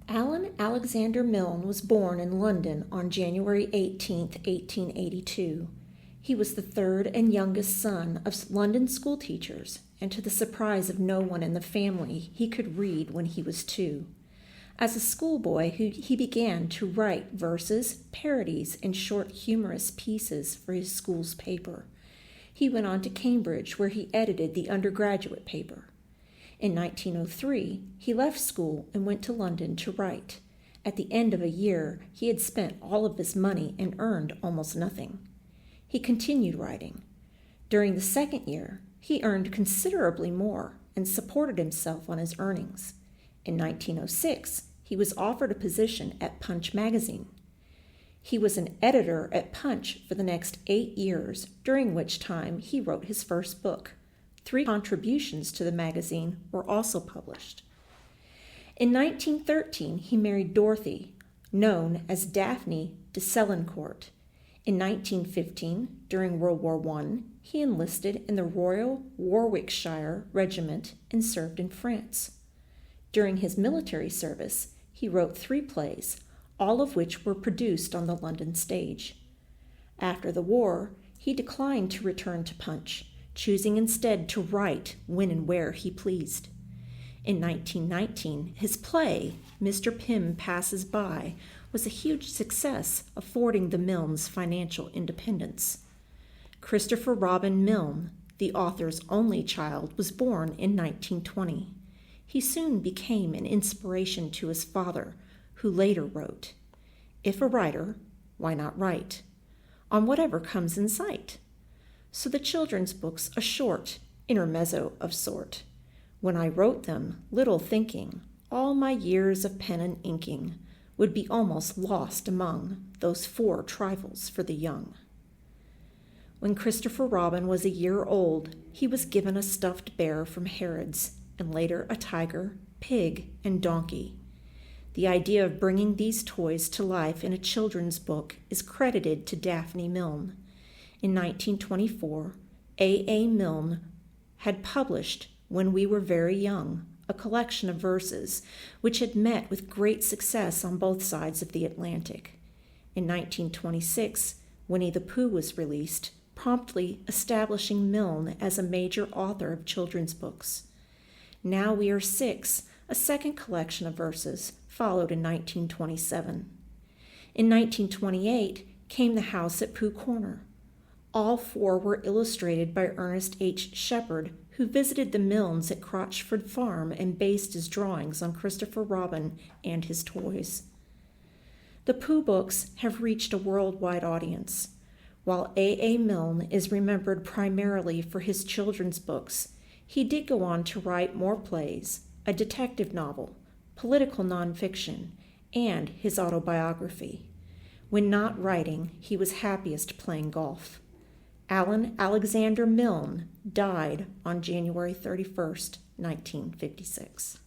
Alan Alexander Milne was born in London on January 18, 1882. He was the third and youngest son of London schoolteachers, and to the surprise of no one in the family, he could read when he was 2. As a schoolboy, he began to write verses, parodies, and short humorous pieces for his school's paper. He went on to Cambridge, where he edited the undergraduate paper. In 1903, he left school and went to London to write. At the end of a year, he had spent all of his money and earned almost nothing. He continued writing. During the second year, he earned considerably more and supported himself on his earnings. In 1906, he was offered a position at Punch magazine. He was an editor at Punch for the next 8 years, during which time he wrote his first book. 3 contributions to the magazine were also published. In 1913, he married Dorothy, known as Daphne de Selincourt. In 1915, during World War I, he enlisted in the Royal Warwickshire Regiment and served in France. During his military service, he wrote 3 plays, all of which were produced on the London stage. After the war, he declined to return to Punch, choosing instead to write when and where he pleased. In 1919, his play, Mr. Pym Passes By, was a huge success, affording the Milnes financial independence. Christopher Robin Milne, the author's only child, was born in 1920. He soon became an inspiration to his father, who later wrote, "If a writer, why not write? On whatever comes in sight." So the children's book's a short intermezzo of sort. When I wrote them, little thinking, all my years of pen and inking would be almost lost among those 4 trifles for the young. When Christopher Robin was a year old, he was given a stuffed bear from Harrods, and later a tiger, pig, and donkey. The idea of bringing these toys to life in a children's book is credited to Daphne Milne. In 1924, A. Milne had published When We Were Very Young, a collection of verses which had met with great success on both sides of the Atlantic. In 1926, Winnie the Pooh was released, promptly establishing Milne as a major author of children's books. Now We Are 6, a second collection of verses, followed in 1927. In 1928 came The House at Pooh Corner. All 4 were illustrated by Ernest H. Shepard, who visited the Milnes at Crotchford Farm and based his drawings on Christopher Robin and his toys. The Pooh books have reached a worldwide audience. While A. Milne is remembered primarily for his children's books, he did go on to write more plays, a detective novel, political nonfiction, and his autobiography. When not writing, he was happiest playing golf. Alan Alexander Milne died on January 31, 1956.